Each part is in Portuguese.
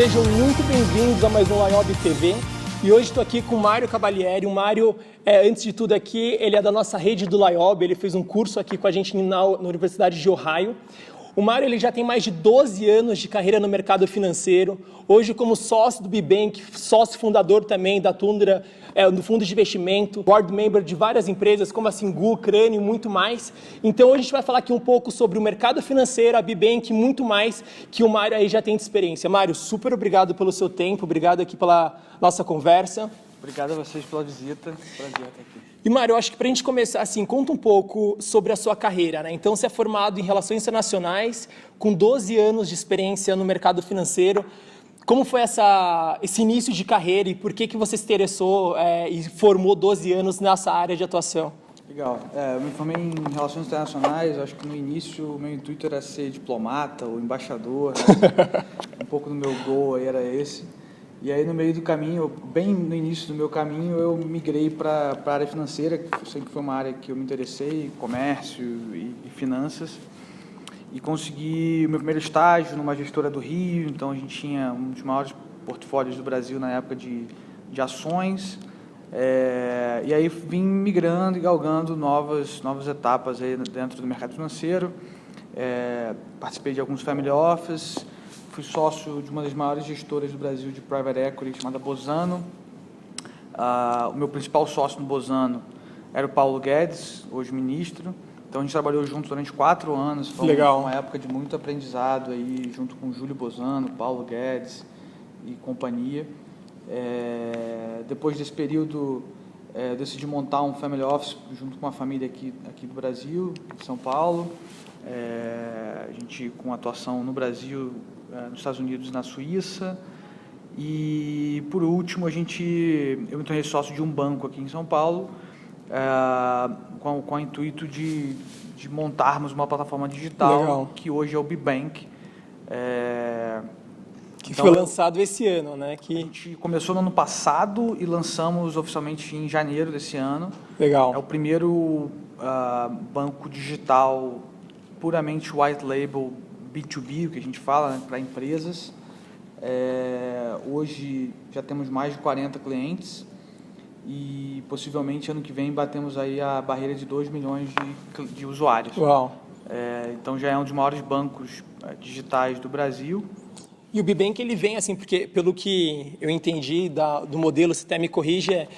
Sejam muito bem-vindos a mais um Laiob TV. E hoje estou aqui com o Mário Cavalieri. O Mário, antes de tudo aqui, ele é da nossa rede do Laiob. Ele fez um curso aqui com a gente na Universidade de Ohio. O Mário ele já tem mais de 12 anos de carreira no mercado financeiro. Hoje, como sócio do BBank, sócio fundador também da Tundra, do fundo de investimento, board member de várias empresas como a Singu, Crânio e muito mais. Então, hoje a gente vai falar aqui um pouco sobre o mercado financeiro, a BBank e muito mais que o Mário aí já tem de experiência. Mário, super obrigado pelo seu tempo, obrigado aqui pela nossa conversa. Obrigado a vocês pela visita, prazer estar aqui. E, Mário, eu acho que para a gente começar, assim, conta um pouco sobre a sua carreira, né? Então, você é formado em Relações Internacionais, com 12 anos de experiência no mercado financeiro. Como foi esse início de carreira e por que você se interessou e formou 12 anos nessa área de atuação? Legal. Eu me formei em Relações Internacionais, acho que no início o meu intuito era ser diplomata ou embaixador, né? Um pouco do meu goal aí era esse. E aí, no meio do caminho, bem no início do meu caminho, eu migrei para a área financeira, que sempre foi uma área que eu me interessei, comércio e finanças. E consegui o meu primeiro estágio numa gestora do Rio, então a gente tinha um dos maiores portfólios do Brasil na época de ações. E aí vim migrando e galgando novas etapas aí dentro do mercado financeiro. Participei de alguns family office. Fui sócio de uma das maiores gestoras do Brasil de private equity, chamada Bozano. O meu principal sócio no Bozano era o Paulo Guedes, hoje ministro. Então, a gente trabalhou junto durante 4 anos. Foi Legal. Uma época de muito aprendizado, aí, junto com o Júlio Bozano, Paulo Guedes e companhia. Depois desse período, decidi montar um family office junto com uma família aqui do Brasil, de São Paulo. A gente com atuação no Brasil, nos Estados Unidos e na Suíça. E, por último, eu me tornei sócio de um banco aqui em São Paulo, com o intuito de montarmos uma plataforma digital. Legal. Que hoje é o BBank. Que então, foi lançado esse ano, né? A gente começou no ano passado e lançamos oficialmente em janeiro desse ano. Legal. É o primeiro banco digital puramente white label B2B, o que a gente fala, né, para empresas. Hoje já temos mais de 40 clientes e possivelmente ano que vem batemos aí a barreira de 2 milhões de usuários. Uau. Então já é um dos maiores bancos digitais do Brasil. E o BBank ele vem assim, porque pelo que eu entendi do modelo, se até me corrige,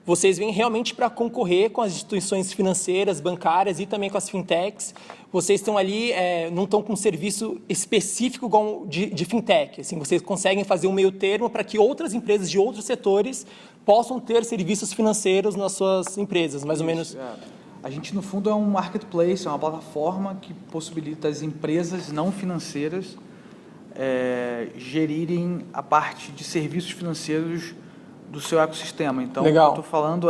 vocês vêm realmente para concorrer com as instituições financeiras, bancárias e também com as fintechs. Vocês estão ali, não estão com um serviço específico igual de fintech. Assim, vocês conseguem fazer um meio termo para que outras empresas de outros setores possam ter serviços financeiros nas suas empresas, mais ou menos. A gente, no fundo, é um marketplace, é uma plataforma que possibilita as empresas não financeiras gerirem a parte de serviços financeiros do seu ecossistema. Então, Legal. O que eu estou falando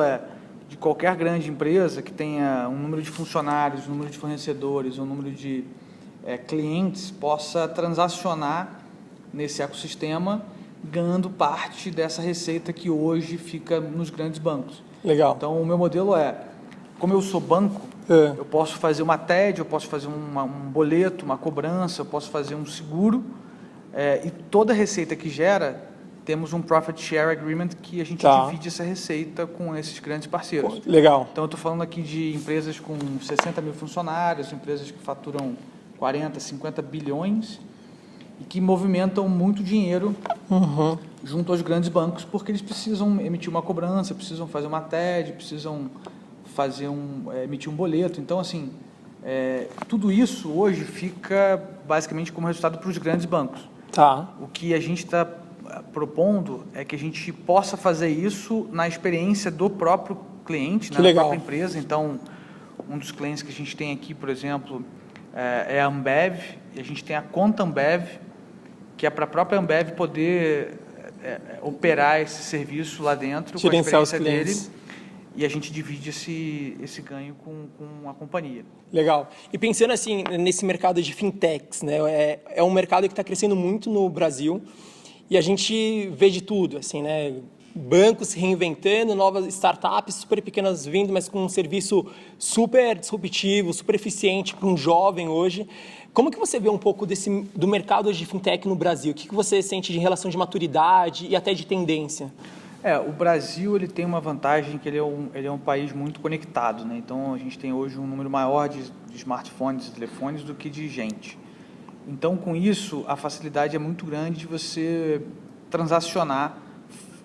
de qualquer grande empresa que tenha um número de funcionários, um número de fornecedores, um número de clientes, possa transacionar nesse ecossistema, ganhando parte dessa receita que hoje fica nos grandes bancos. Legal. Então, o meu modelo como eu sou banco, eu posso fazer uma TED, eu posso fazer um boleto, uma cobrança, eu posso fazer um seguro, e toda a receita que gera, temos um Profit Share Agreement que a gente divide essa receita com esses grandes parceiros. Legal. Então, eu estou falando aqui de empresas com 60 mil funcionários, empresas que faturam 40, 50 bilhões e que movimentam muito dinheiro junto aos grandes bancos, porque eles precisam emitir uma cobrança, precisam fazer uma TED, precisam emitir um boleto. Então, assim, tudo isso hoje fica basicamente como resultado para os grandes bancos. Tá. O que a gente está propondo é que a gente possa fazer isso na experiência do próprio cliente, na própria empresa. Então, um dos clientes que a gente tem aqui, por exemplo, é a Ambev, e a gente tem a Conta Ambev, que é para a própria Ambev poder operar esse serviço lá dentro, com a experiência dele, e a gente divide esse ganho com a companhia. Legal. E pensando assim, nesse mercado de fintechs, né, é um mercado que está crescendo muito no Brasil, e a gente vê de tudo, assim, né? bancos se reinventando, novas startups super pequenas vindo, mas com um serviço super disruptivo, super eficiente para um jovem hoje. Como que você vê um pouco do mercado de fintech no Brasil? O que você sente de relação de maturidade e até de tendência? O Brasil ele tem uma vantagem que ele é um país muito conectado, né? Então a gente tem hoje um número maior de smartphones e telefones do que de gente. Então com isso a facilidade é muito grande de você transacionar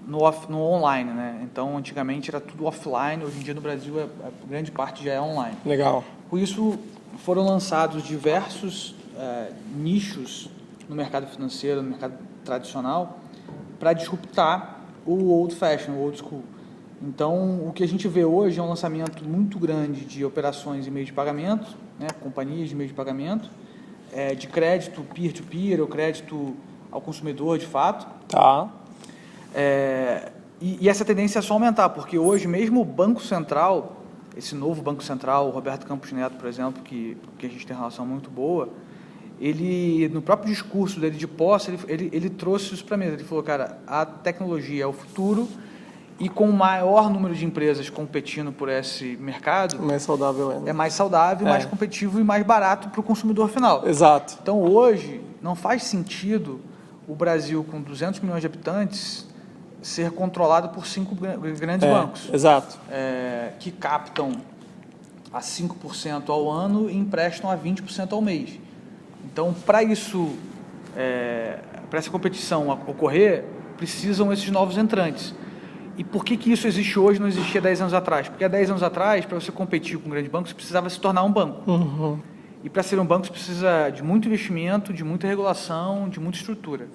no online, né? Então antigamente era tudo offline, hoje em dia no Brasil a grande parte já é online. Legal. Por isso foram lançados diversos nichos no mercado financeiro, no mercado tradicional, para disruptar o old fashion, o old school. Então, o que a gente vê hoje é um lançamento muito grande de operações em meio de pagamento, né, companhias de meio de pagamento, de crédito peer-to-peer, ou crédito ao consumidor, de fato. Tá. E essa tendência é só aumentar, porque hoje mesmo o Banco Central, esse novo Banco Central, o Roberto Campos Neto, por exemplo, que a gente tem uma relação muito boa, ele, no próprio discurso dele de posse, ele trouxe isso para a mesa. Ele falou, cara, a tecnologia é o futuro e com o maior número de empresas competindo por esse mercado... Mais saudável ainda. É mais saudável, mais competitivo e mais barato para o consumidor final. Exato. Então, hoje, não faz sentido o Brasil, com 200 milhões de habitantes, ser controlado por 5 grandes bancos. Exato. Que captam a 5% ao ano e emprestam a 20% ao mês. Então, para isso, para essa competição ocorrer, precisam esses novos entrantes. E por que isso existe hoje e não existia 10 anos atrás? Porque há 10 anos atrás, para você competir com um grande banco, você precisava se tornar um banco. Uhum. E para ser um banco, você precisa de muito investimento, de muita regulação, de muita estrutura.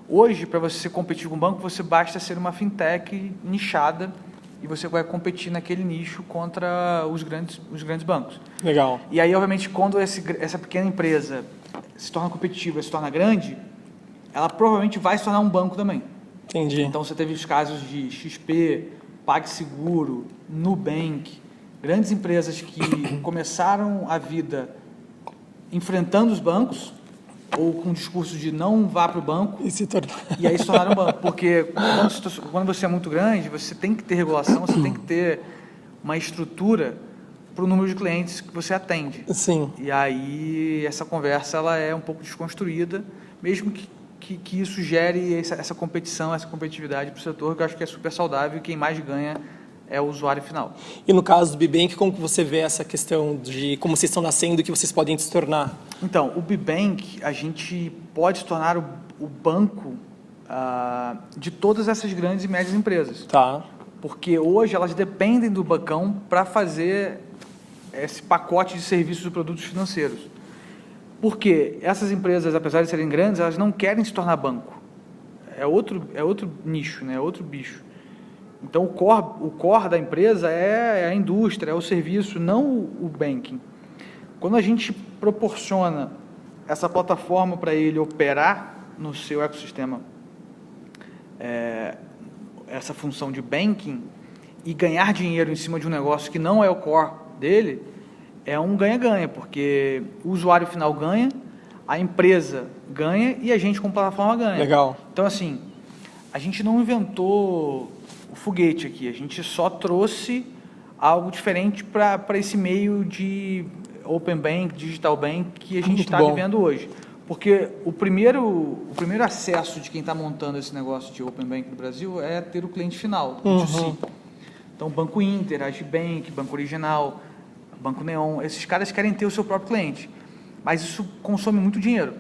Hoje, para você competir com um banco, você basta ser uma fintech nichada e você vai competir naquele nicho contra os grandes bancos. Legal. E aí, obviamente, quando essa pequena empresa se torna competitiva, se torna grande, ela provavelmente vai se tornar um banco também. Entendi. Então, você teve os casos de XP, PagSeguro, Nubank, grandes empresas que começaram a vida enfrentando os bancos, ou com o discurso de não vá para o banco, e aí se tornaram um banco. Porque quando você é muito grande, você tem que ter regulação, você tem que ter uma estrutura para o número de clientes que você atende. Sim. E aí essa conversa ela é um pouco desconstruída, mesmo que isso gere essa competição, essa competitividade para o setor, que eu acho que é super saudável e quem mais ganha é o usuário final. E no caso do Bibank, como que você vê essa questão de como vocês estão nascendo e que vocês podem se tornar? Então, o Bibank, a gente pode se tornar o banco de todas essas grandes e médias empresas. Tá. Porque hoje elas dependem do bancão para fazer esse pacote de serviços e produtos financeiros. Porque essas empresas, apesar de serem grandes, elas não querem se tornar banco. É outro nicho, né? É outro bicho. Então, o core da empresa é a indústria, é o serviço, não o banking. Quando a gente proporciona essa plataforma para ele operar no seu ecossistema, essa função de banking, e ganhar dinheiro em cima de um negócio que não é o core dele, é um ganha-ganha, porque o usuário final ganha, a empresa ganha e a gente como plataforma ganha. Legal. Então, assim, a gente não inventou o foguete aqui, a gente só trouxe algo diferente para esse meio de Open Bank, Digital Bank que a gente está vivendo hoje. Porque o primeiro acesso de quem está montando esse negócio de Open Bank no Brasil é ter o cliente final, o B2C. Então, Banco Inter, Agibank, Banco Original, Banco Neon, esses caras querem ter o seu próprio cliente. Mas isso consome muito dinheiro.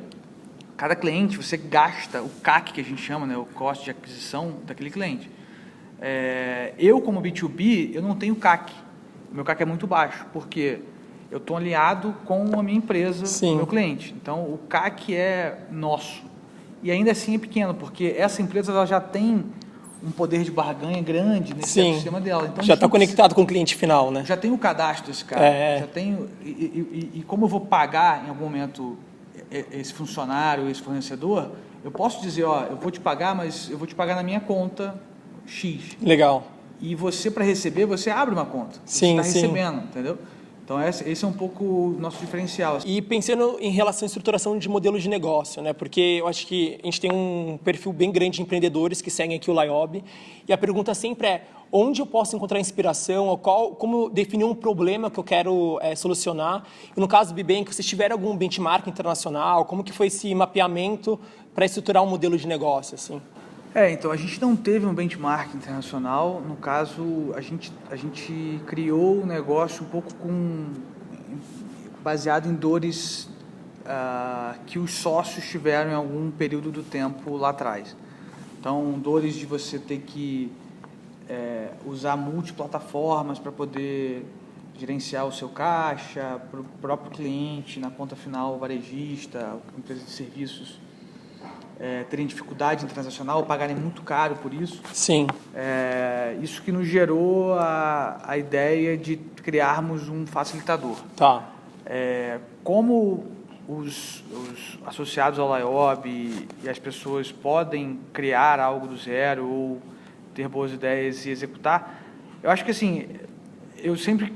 Cada cliente, você gasta o CAC, que a gente chama, né, o custo de aquisição daquele cliente. Eu, como B2B, eu não tenho CAC. O meu CAC é muito baixo, porque eu estou alinhado com a minha empresa, o meu cliente. Então, o CAC é nosso. E ainda assim é pequeno, porque essa empresa ela já tem um poder de barganha grande nesse sistema dela. Então, já está conectado com o cliente final, né? Já tem o cadastro desse cara. Já tenho, e como eu vou pagar em algum momento esse funcionário, esse fornecedor, eu posso dizer, eu vou te pagar, mas eu vou te pagar na minha conta X. Legal. E você, para receber, você abre uma conta. Sim, você está recebendo, entendeu? Então esse é um pouco o nosso diferencial. E pensando em relação à estruturação de modelo de negócio, né? Porque eu acho que a gente tem um perfil bem grande de empreendedores que seguem aqui o Liob, e a pergunta sempre é: onde eu posso encontrar inspiração, ou como definir um problema que eu quero solucionar? E no caso do Bibank, vocês tiveram algum benchmark internacional? Como que foi esse mapeamento para estruturar um modelo de negócio, assim? Então a gente não teve um benchmark internacional. No caso, a gente criou o negócio um pouco baseado em dores que os sócios tiveram em algum período do tempo lá atrás. Então, dores de você ter que usar multiplataformas para poder gerenciar o seu caixa, para o próprio cliente, na ponta final, varejista, empresa de serviços, terem dificuldade em transacional, pagarem muito caro por isso. Sim. Isso que nos gerou a ideia de criarmos um facilitador. Tá. Como os associados ao Liob e as pessoas podem criar algo do zero ou ter boas ideias e executar, eu acho que assim, eu sempre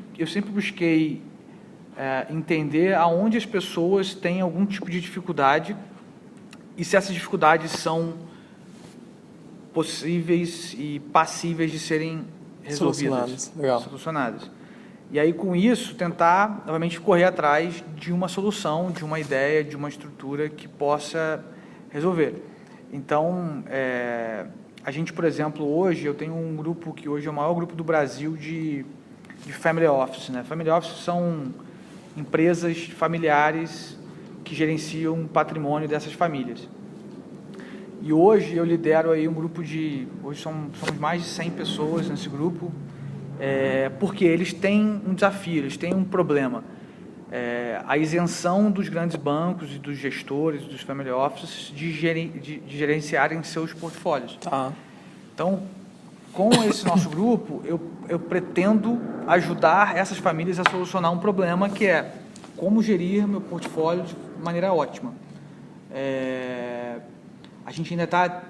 busquei entender aonde as pessoas têm algum tipo de dificuldade e se essas dificuldades são possíveis e passíveis de serem resolvidas, solucionadas. E aí, com isso, tentar, novamente, correr atrás de uma solução, de uma ideia, de uma estrutura que possa resolver. Então, a gente, por exemplo, hoje, eu tenho um grupo que hoje é o maior grupo do Brasil de family office, né? Family office são empresas familiares que gerenciam o patrimônio dessas famílias. E hoje eu lidero aí um grupo hoje somos mais de 100 pessoas nesse grupo, porque eles têm um desafio, eles têm um problema. A isenção dos grandes bancos e dos gestores, dos family offices, de gerenciarem seus portfólios. Tá. Então, com esse nosso grupo, eu pretendo ajudar essas famílias a solucionar um problema que é como gerir meu portfólio de maneira ótima. A gente ainda está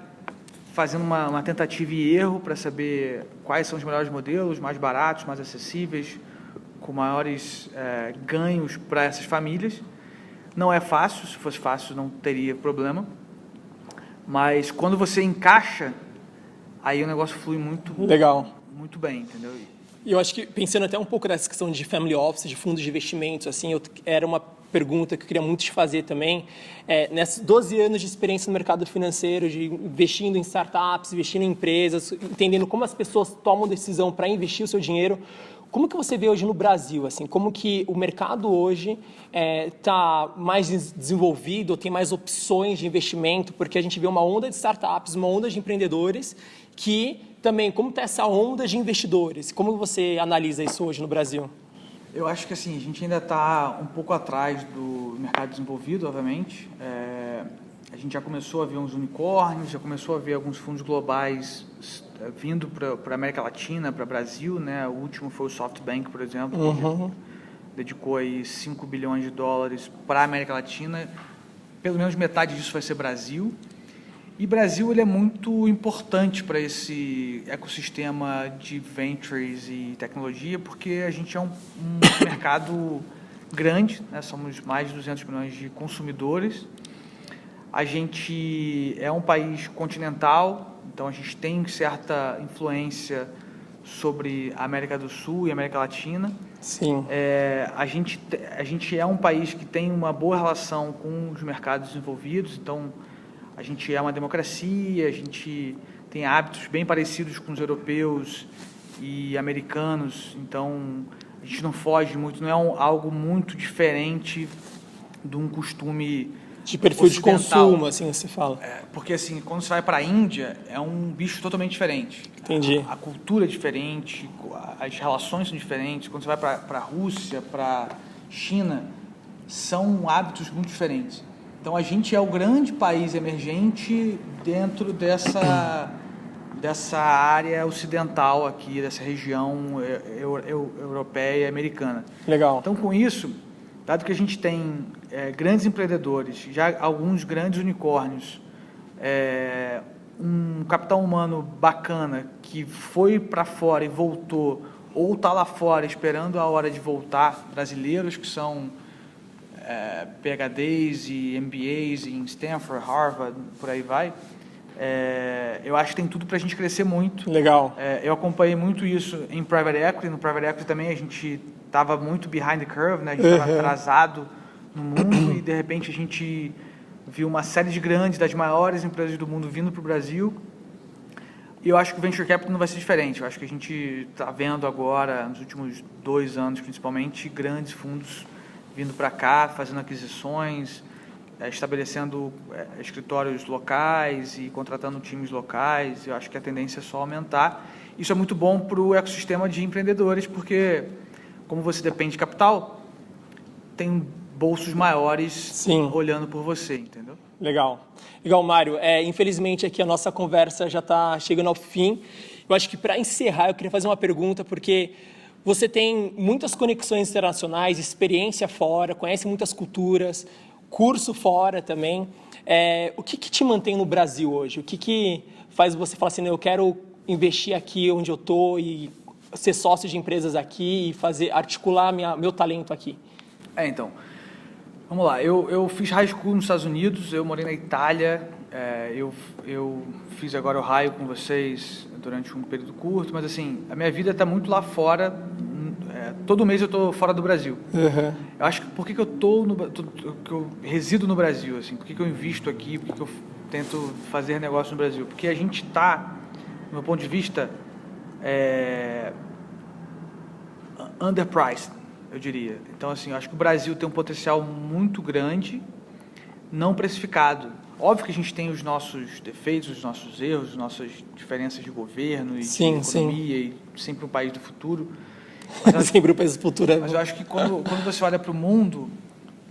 fazendo uma tentativa e erro para saber quais são os melhores modelos, mais baratos, mais acessíveis, com maiores ganhos para essas famílias. Não é fácil, se fosse fácil não teria problema, mas quando você encaixa, aí o negócio flui muito bem, entendeu? E eu acho que, pensando até um pouco dessa questão de family office, de fundos de investimentos, assim, era uma pergunta que eu queria muito te fazer também. Nesses 12 anos de experiência no mercado financeiro, de investindo em startups, investindo em empresas, entendendo como as pessoas tomam decisão para investir o seu dinheiro, como que você vê hoje no Brasil, assim, como que o mercado hoje está mais desenvolvido, tem mais opções de investimento, porque a gente vê uma onda de startups, uma onda de empreendedores, que também, como está essa onda de investidores? Como você analisa isso hoje no Brasil? Eu acho que assim, a gente ainda está um pouco atrás do mercado desenvolvido, obviamente. A gente já começou a ver uns unicórnios, já começou a ver alguns fundos globais vindo para a América Latina, para o Brasil, né? O último foi o SoftBank, por exemplo, que dedicou aí 5 bilhões de dólares para a América Latina. Pelo menos metade disso vai ser Brasil. E Brasil ele é muito importante para esse ecossistema de ventures e tecnologia, porque a gente é um mercado grande, né? Somos mais de 200 milhões de consumidores. A gente é um país continental, então a gente tem certa influência sobre a América do Sul e a América Latina. Sim. A gente é um país que tem uma boa relação com os mercados desenvolvidos, então a gente é uma democracia, a gente tem hábitos bem parecidos com os europeus e americanos, então a gente não foge muito, não é algo muito diferente de um costume de perfil de consumo, assim, você fala. Porque, assim, quando você vai para a Índia, é um bicho totalmente diferente. Entendi. A cultura é diferente, as relações são diferentes. Quando você vai para a Rússia, para a China, são hábitos muito diferentes. Então, a gente é o grande país emergente dentro dessa área ocidental aqui, dessa região europeia e americana. Legal. Então, com isso, dado que a gente tem grandes empreendedores, já alguns grandes unicórnios, um capital humano bacana que foi para fora e voltou ou tá lá fora esperando a hora de voltar, brasileiros que são PhDs e MBAs em Stanford, Harvard, por aí vai, eu acho que tem tudo para a gente crescer muito. Legal. Eu acompanhei muito isso em Private Equity. No Private Equity também a gente estava muito behind the curve, né? A gente estava atrasado no mundo e, de repente, a gente viu uma série de grandes, das maiores empresas do mundo vindo para o Brasil. E eu acho que o Venture Capital não vai ser diferente. Eu acho que a gente está vendo agora, nos últimos 2 anos principalmente, grandes fundos vindo para cá, fazendo aquisições, estabelecendo escritórios locais e contratando times locais. Eu acho que a tendência é só aumentar. Isso é muito bom para o ecossistema de empreendedores, porque, como você depende de capital, tem bolsos maiores Sim. olhando por você, entendeu? Legal. Legal, Mário. Infelizmente, aqui a nossa conversa já está chegando ao fim. Eu acho que, para encerrar, eu queria fazer uma pergunta, porque você tem muitas conexões internacionais, experiência fora, conhece muitas culturas, curso fora também. O que te mantém no Brasil hoje? O que faz você falar assim, eu quero investir aqui onde eu estou e ser sócio de empresas aqui e articular meu talento aqui? Então, vamos lá. Eu fiz high school nos Estados Unidos, eu morei na Itália, eu fiz agora o Ohio com vocês durante um período curto, mas assim, a minha vida está muito lá fora. Todo mês eu estou fora do Brasil. Uhum. Eu acho que por que eu resido no Brasil, assim, por que eu invisto aqui, por que eu tento fazer negócio no Brasil? Porque a gente está, do meu ponto de vista, underpriced, eu diria. Então, assim, eu acho que o Brasil tem um potencial muito grande, não precificado. Óbvio que a gente tem os nossos defeitos, os nossos erros, as nossas diferenças de governo e de economia, e sempre um país do futuro. Sempre o país do futuro. Mas eu acho que quando você olha para o mundo,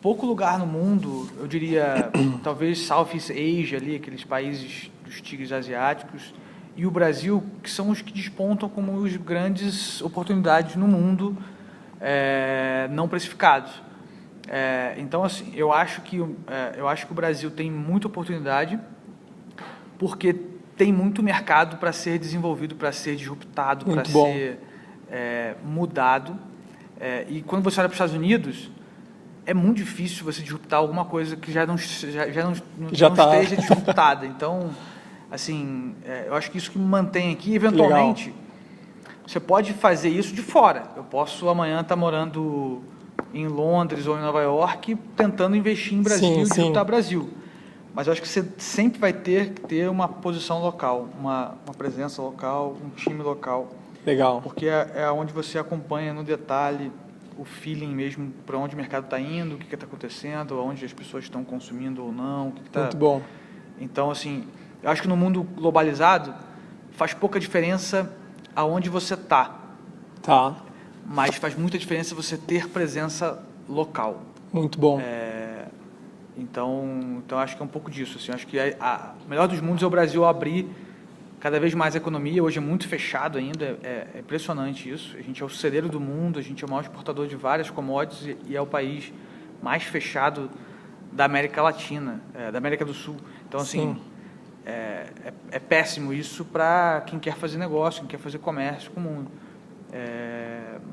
pouco lugar no mundo, eu diria, talvez Southeast Asia, ali, aqueles países dos tigres asiáticos, e o Brasil, que são os que despontam como os grandes oportunidades no mundo não precificados. Então, assim, eu acho que o Brasil tem muita oportunidade porque tem muito mercado para ser desenvolvido, para ser disruptado, para ser mudado. E quando você olha para os Estados Unidos, é muito difícil você disruptar alguma coisa que já não esteja disruptada. Então, assim, eu acho que isso que me mantém aqui, eventualmente, legal. Você pode fazer isso de fora. Eu posso amanhã estar morando em Londres ou em Nova York tentando investir em Brasil e disruptar Brasil. Mas eu acho que você sempre vai ter que ter uma posição local, uma presença local, um time local. Legal. Porque é onde você acompanha no detalhe o feeling mesmo, para onde o mercado está indo, o que está acontecendo, onde as pessoas estão consumindo ou não. Muito bom. Então, assim, eu acho que no mundo globalizado faz pouca diferença aonde você está. Tá. Mas faz muita diferença você ter presença local. Muito bom. Então acho que é um pouco disso. Assim, acho que o melhor dos mundos é o Brasil abrir cada vez mais a economia. Hoje é muito fechado ainda, é impressionante isso. A gente é o celeiro do mundo, a gente é o maior exportador de várias commodities e é o país mais fechado da América Latina, da América do Sul. Então, assim, é péssimo isso para quem quer fazer negócio, quem quer fazer comércio com o mundo.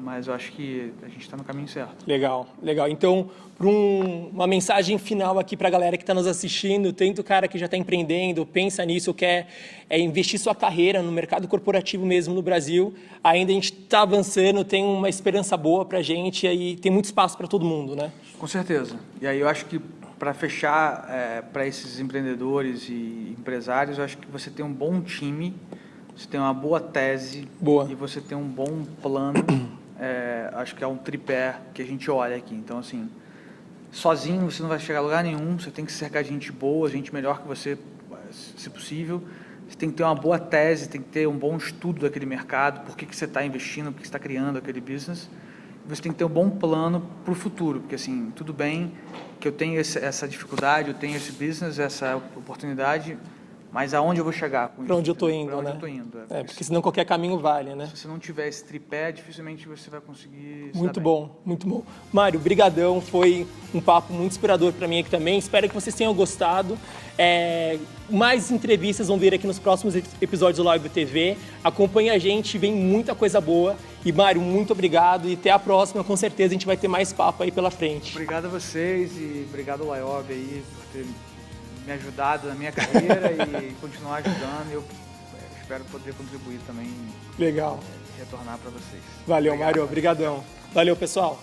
Mas eu acho que a gente está no caminho certo. Legal, legal. Então, uma mensagem final aqui para a galera que está nos assistindo, tanto o cara que já está empreendendo, pensa nisso, quer investir sua carreira no mercado corporativo mesmo no Brasil, ainda a gente está avançando, tem uma esperança boa para a gente e tem muito espaço para todo mundo, né? Com certeza. E aí eu acho que para fechar, para esses empreendedores e empresários, eu acho que você tem um bom time, você tem uma boa tese e você tem um bom plano. Acho que é um tripé que a gente olha aqui. Então, assim, sozinho você não vai chegar a lugar nenhum, você tem que cercar de gente boa, gente melhor que você, se possível. Você tem que ter uma boa tese, tem que ter um bom estudo daquele mercado, por que você está investindo, por que você está criando aquele business. Você tem que ter um bom plano para o futuro, porque, assim, tudo bem que eu tenho essa dificuldade, eu tenho esse business, essa oportunidade, mas aonde eu vou chegar com isso? Para onde eu estou indo, pra onde né? eu estou indo. Porque senão qualquer caminho vale, né? Se você não tiver esse tripé, dificilmente você vai conseguir. Muito bom, muito bom. Mário, brigadão, foi um papo muito inspirador para mim aqui também. Espero que vocês tenham gostado. Mais entrevistas vão vir aqui nos próximos episódios do Live TV. Acompanhe a gente, vem muita coisa boa. E Mário, muito obrigado e até a próxima. Com certeza a gente vai ter mais papo aí pela frente. Obrigado a vocês e obrigado ao Laiob aí por ter me ajudado na minha carreira e continuar ajudando. Eu espero poder contribuir também. Legal. Retornar para vocês. Valeu, Mário. Obrigadão. Valeu, pessoal.